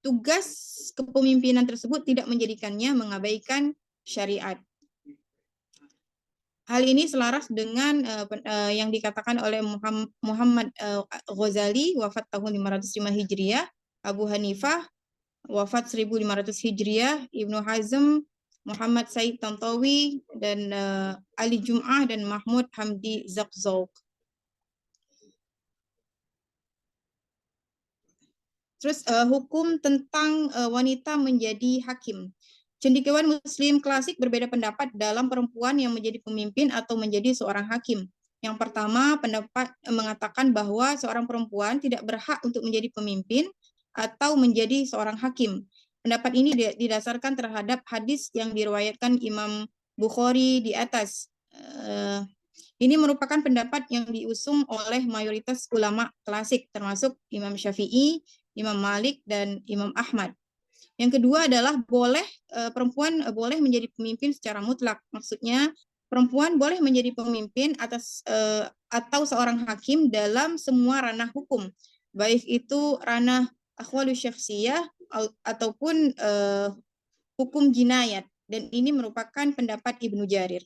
tugas kepemimpinan tersebut tidak menjadikannya mengabaikan syariat. Hal ini selaras dengan yang dikatakan oleh Muhammad Ghazali, wafat tahun 505 Hijriah, Abu Hanifah, wafat 1500 Hijriah, Ibnu Hazm, Muhammad Said Tantawi, dan Ali Jum'ah, dan Mahmud Hamdi Zakzouk. Terus hukum tentang wanita menjadi hakim. Cendekiawan Muslim klasik berbeda pendapat dalam perempuan yang menjadi pemimpin atau menjadi seorang hakim. Yang pertama, pendapat mengatakan bahwa seorang perempuan tidak berhak untuk menjadi pemimpin atau menjadi seorang hakim. Pendapat ini didasarkan terhadap hadis yang diriwayatkan Imam Bukhari di atas. Ini merupakan pendapat yang diusung oleh mayoritas ulama klasik, termasuk Imam Syafi'i, Imam Malik, dan Imam Ahmad. Yang kedua adalah perempuan boleh menjadi pemimpin secara mutlak. Maksudnya perempuan boleh menjadi pemimpin atau seorang hakim dalam semua ranah hukum, baik itu ranah akhwalu syakhsiyah ataupun hukum jinayat. Dan ini merupakan pendapat Ibnu Jarir.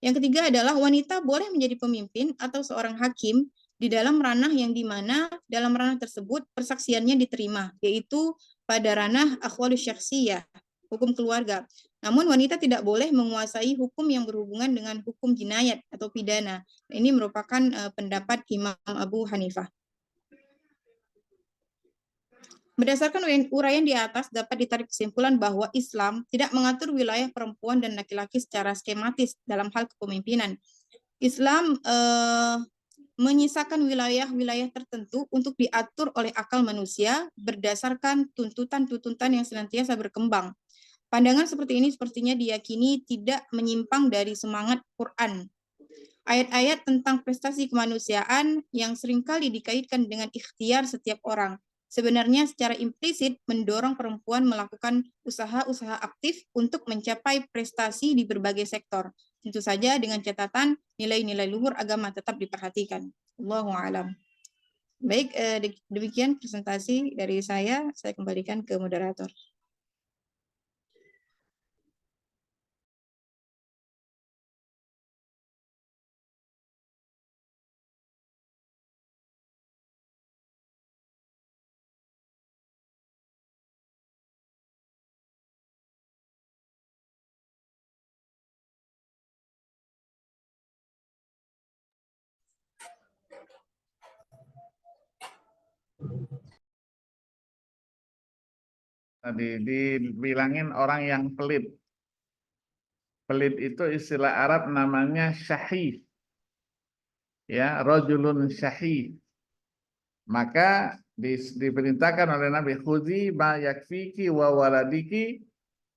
Yang ketiga adalah wanita boleh menjadi pemimpin atau seorang hakim di dalam ranah yang dimana dalam ranah tersebut persaksiannya diterima, yaitu pada ranah akhwalus syakhsiyah, hukum keluarga. Namun wanita tidak boleh menguasai hukum yang berhubungan dengan hukum jinayat atau pidana. Ini merupakan pendapat Imam Abu Hanifah. Berdasarkan uraian di atas, dapat ditarik kesimpulan bahwa Islam tidak mengatur wilayah perempuan dan laki-laki secara skematis dalam hal kepemimpinan. Islam menyisakan wilayah-wilayah tertentu untuk diatur oleh akal manusia berdasarkan tuntutan-tuntutan yang senantiasa berkembang. Pandangan seperti ini sepertinya diyakini tidak menyimpang dari semangat Quran. Ayat-ayat tentang prestasi kemanusiaan yang seringkali dikaitkan dengan ikhtiar setiap orang sebenarnya secara implisit mendorong perempuan melakukan usaha-usaha aktif untuk mencapai prestasi di berbagai sektor. Tentu saja dengan catatan nilai-nilai luhur agama tetap diperhatikan. Allahu a'lam. Baik, demikian presentasi dari saya kembalikan ke moderator. Tadi dibilangin orang yang pelit. Pelit itu istilah Arab namanya syahih. Ya, rajulun syahih. Maka diperintahkan oleh Nabi, khudzi ma yakfiki wa waladiki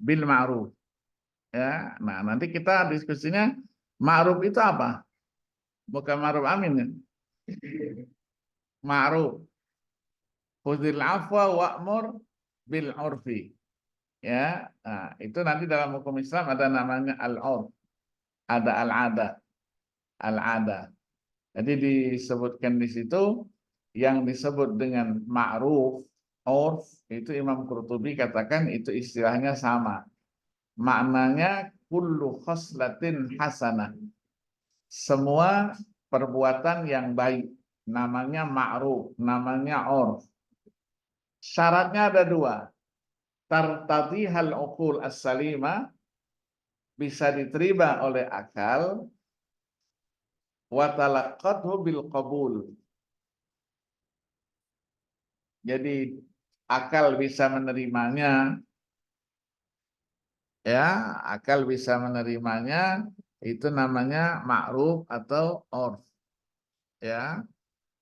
bil ma'ruf. Ya, nah nanti kita diskusinya ma'ruf itu apa? Bukan ma'ruf amin ya. Ma'ruf. Khudzil afwa wa'mur bil urfi. Ya, nah, itu nanti dalam hukum Islam ada namanya al-urf, ada al-ada, al-ada. Jadi disebutkan di situ yang disebut dengan ma'ruf, urf, itu Imam Qurtubi katakan itu istilahnya sama. Maknanya kullu khoslatin hasanah. Semua perbuatan yang baik, namanya ma'ruf, namanya urf. Syaratnya ada dua. Tartadihal uqul as-salima, bisa diterima oleh akal, wa talaqqathu bil qabul. Jadi akal bisa menerimanya, ya, akal bisa menerimanya, itu namanya ma'ruf atau urf. Ya.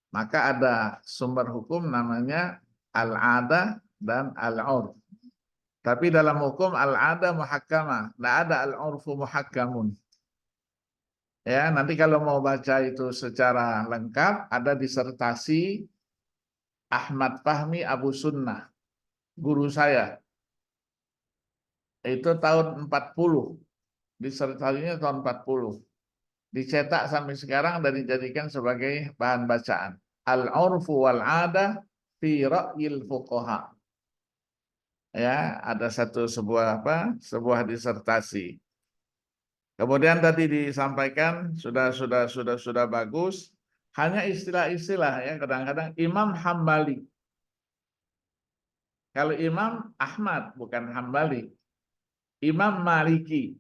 Maka ada sumber hukum namanya al-'adah dan al-'urf. Tapi dalam hukum al-'adah muhakkamah, tidak ada al-'urfu muhakkamun. Ya, nanti kalau mau baca itu secara lengkap ada disertasi Ahmad Fahmi Abu Sunnah, guru saya. Itu tahun 40. Disertasinya tahun 40. Dicetak sampai sekarang dan dijadikan sebagai bahan bacaan. Al-'urfu wal 'adah fi ra'yil fuqaha. Ya, ada sebuah disertasi. Kemudian tadi disampaikan sudah bagus, hanya istilah-istilah ya, kadang-kadang Imam Hambali. Kalau Imam Ahmad bukan Hambali. Imam Maliki.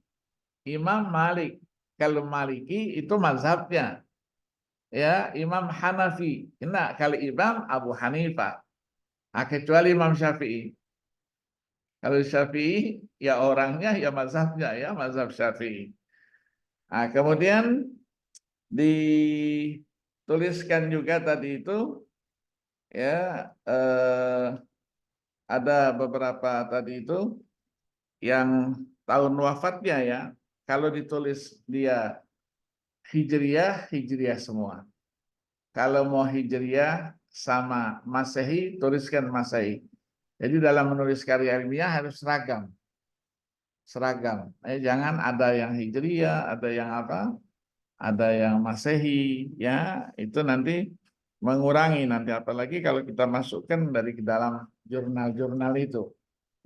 Imam Malik. Kalau Maliki itu mazhabnya. Ya, Imam Hanafi. Nah, kalau Imam Abu Hanifah. Nah, kecuali Imam Syafi'i. Kalau Syafi'i, ya orangnya, ya mazhabnya, ya mazhab Syafi'i. Nah, kemudian dituliskan juga tadi itu, ya ada beberapa tadi itu yang tahun wafatnya ya. Kalau ditulis dia Hijriyah, Hijriyah semua. Kalau mau Hijriyah sama Masehi, tuliskan Masehi. Jadi dalam menulis karya ilmiah harus seragam. Seragam. Jangan ada yang Hijriyah, ada yang apa? Ada yang Masehi, ya. Itu nanti mengurangi nanti, apalagi kalau kita masukkan dari ke dalam jurnal-jurnal itu.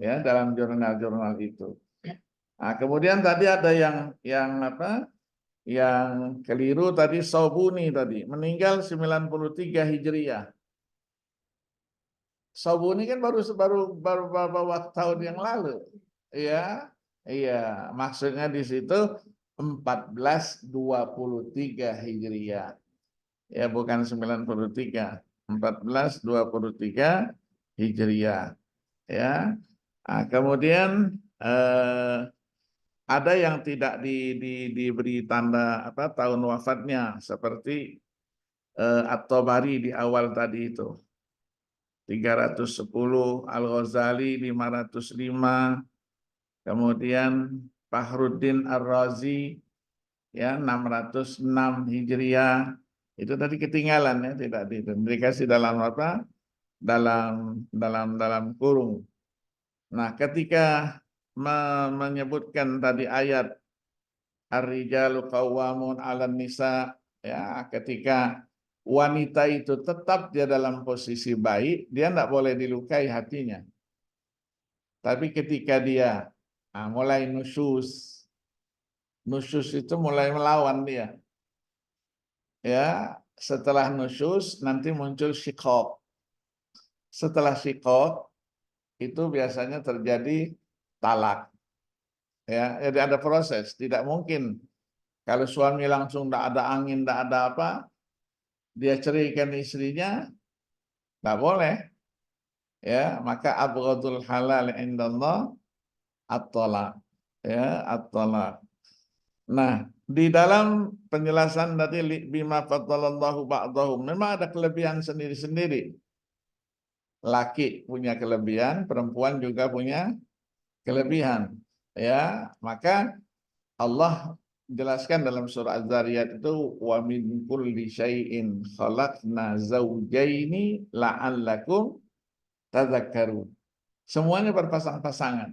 Ya, dalam jurnal-jurnal itu. Nah, kemudian tadi ada yang apa? Yang keliru tadi, Sobuni tadi meninggal 93 Hijriah. Sobuni kan baru beberapa tahun yang lalu. Iya, iya, maksudnya di situ 1423 Hijriah. Ya, bukan 93. 1423 Hijriah. Ya. Nah, kemudian ada yang tidak diberi tanda apa tahun wafatnya, seperti At-Tabari di awal tadi itu 310, Al-Ghazali 505, kemudian Fakhruddin Ar-Razi ya 606 Hijriah. Itu tadi ketinggalan ya, tidak dikasih dalam apa? Dalam kurung. Nah, ketika menyebutkan tadi ayat Ar-rijalu qawwamun 'alan nisa, ya, ketika wanita itu tetap dia dalam posisi baik, dia tidak boleh dilukai hatinya. Tapi ketika dia mulai nusyus itu mulai melawan dia. Ya, setelah nusyus nanti muncul shiqaq. Setelah shiqaq itu biasanya terjadi talak. Ya, jadi ada proses, tidak mungkin kalau suami langsung tidak ada angin, tidak ada apa, dia ceraikan istrinya, tidak boleh. Ya, maka abghadul halal indallah at-talaq. Ya, at-talaq. Nah, di dalam penjelasan tadi bima faddalallahu ba'dahum, memang ada kelebihan sendiri-sendiri. Laki punya kelebihan, perempuan juga punya kelebihan. Ya, maka Allah jelaskan dalam surah Az-Zariyat itu wa min kulli syai'in khalaqna zawjaini la'allakum tadzakkarun. Semuanya berpasang-pasangan.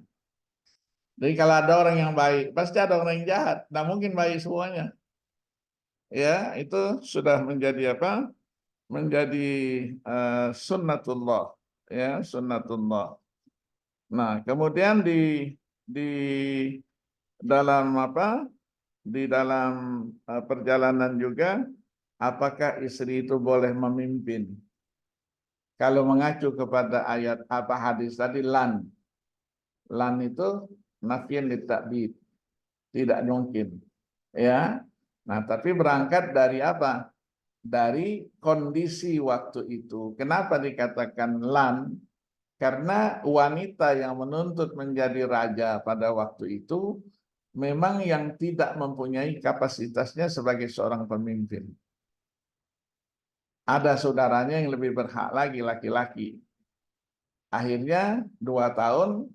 Jadi kalau ada orang yang baik, pasti ada orang yang jahat. Tidak mungkin baik semuanya. Ya, itu sudah menjadi apa? Menjadi sunnatullah. Ya, sunnatullah. Nah, kemudian di dalam apa? Di dalam perjalanan juga, apakah istri itu boleh memimpin? Kalau mengacu kepada ayat apa hadis tadi, lan itu nafian litakbid, tidak mungkin. Ya, nah tapi berangkat dari apa? Dari kondisi waktu itu. Kenapa dikatakan lan? Karena wanita yang menuntut menjadi raja pada waktu itu memang yang tidak mempunyai kapasitasnya sebagai seorang pemimpin. Ada saudaranya yang lebih berhak lagi, laki-laki. Akhirnya 2 tahun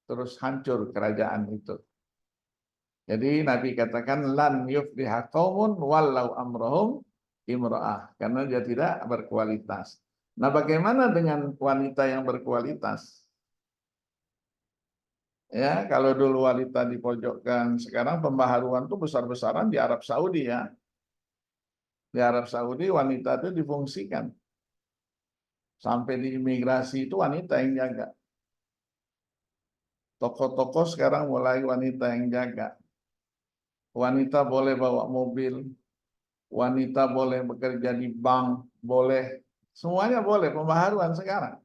terus hancur kerajaan itu. Jadi Nabi katakan lan yufliha qaumun wallau amrahum imra'ah, karena dia tidak berkualitas. Nah, bagaimana dengan wanita yang berkualitas? Ya, kalau dulu wanita dipojokkan, sekarang pembaharuan itu besar-besaran di Arab Saudi ya. Di Arab Saudi wanita itu difungsikan. Sampai di imigrasi itu wanita yang jaga. Toko-toko sekarang mulai wanita yang jaga. Wanita boleh bawa mobil, wanita boleh bekerja di bank, boleh. Semuanya boleh, pembaharuan sekarang.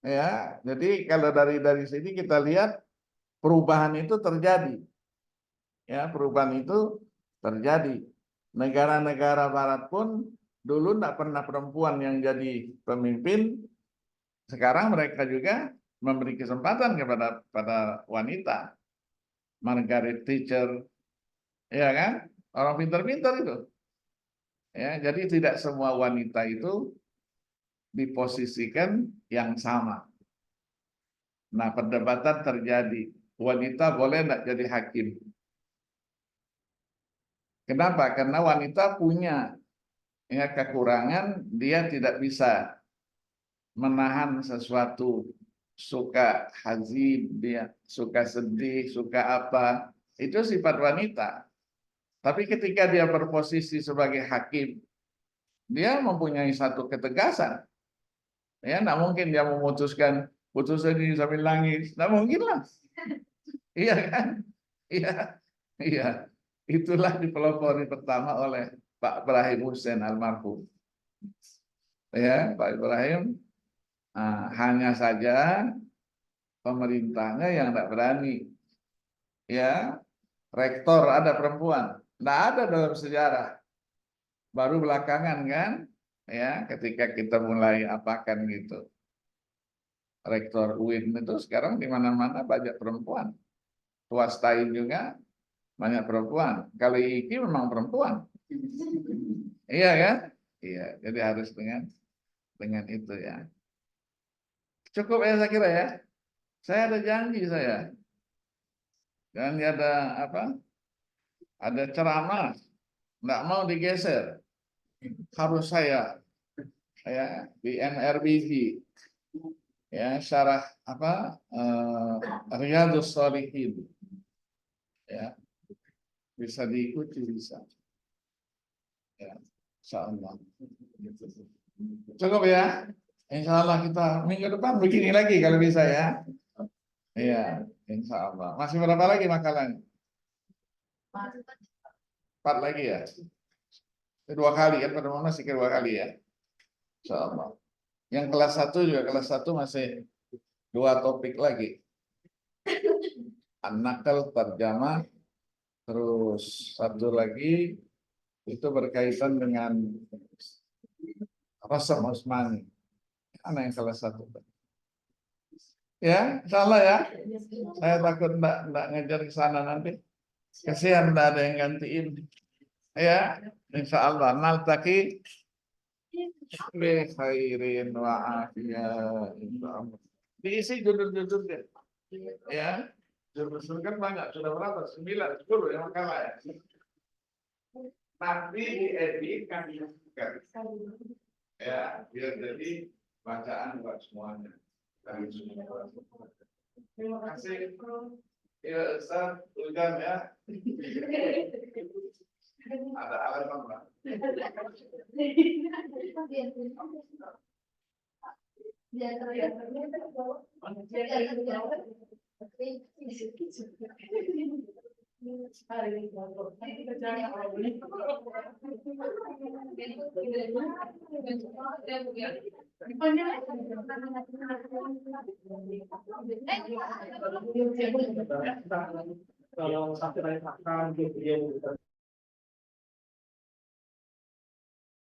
Ya, jadi kalau dari sini kita lihat perubahan itu terjadi. Ya, perubahan itu terjadi. Negara-negara barat pun dulu tidak pernah perempuan yang jadi pemimpin. Sekarang mereka juga memberi kesempatan pada wanita. Margaret Thatcher, ya kan? Orang pintar-pintar itu. Ya, jadi tidak semua wanita itu diposisikan yang sama. Nah, perdebatan terjadi. Wanita boleh tidak jadi hakim? Kenapa? Karena wanita punya ya kekurangan, dia tidak bisa menahan sesuatu, suka hazin, dia suka sedih, suka apa, itu sifat wanita. Tapi ketika dia berposisi sebagai hakim, dia mempunyai satu ketegasan. Ya, tidak mungkin dia memutuskan putusan ini sambil nangis, tidak mungkin lah. Iya kan? Iya, iya. Itulah dipelopori pertama oleh Pak Ibrahim Hussein almarhum. Ya, Pak Ibrahim. Nah, hanya saja pemerintahnya yang tidak berani. Ya, rektor ada perempuan, tidak ada dalam sejarah. Baru belakangan kan, ya, ketika kita mulai apakan gitu. Rektor UIN itu sekarang di mana-mana banyak perempuan. Swastain juga banyak perempuan. Kalau IKI memang perempuan. Iya kan? Iya, jadi harus dengan itu ya. Cukup ya saya kira ya. Saya ada janji saya. Dan ada apa? Ada ceramah, nggak mau digeser. Harus saya ya di NRBG ya syarah apa Riyadhus Shalihin ya, bisa diikuti bisa ya, insyaallah. Cukup ya, insyaallah kita minggu depan begini lagi kalau bisa ya. Iya, insyaallah. Masih berapa lagi makalahnya? 4 lagi ya. 2 kali kan, pada masih 2 kali ya. Insyaallah. Yang kelas 1 juga, kelas 1 masih 2 topik lagi. An-Naql terjemah, terus satu lagi itu berkaitan dengan Rasam Utsmani. Anak yang kelas 1. Ya, insyaallah ya. Saya takut enggak ngejar ke sana nanti. Kasihan enggak ada yang gantiin. Ya, insyaallah naltaqi bi khairin wa afiyah. Diisi judul-judulnya. Ya. Judul kan banyak, sudah berapa? 9, 10 yang makalah ya. Nanti diedit kan ya, biar jadi bacaan buat semuanya. Terima kasih. Ya, Ustaz, hujan ya. Ada alarm Pak. Kalau sampai tanya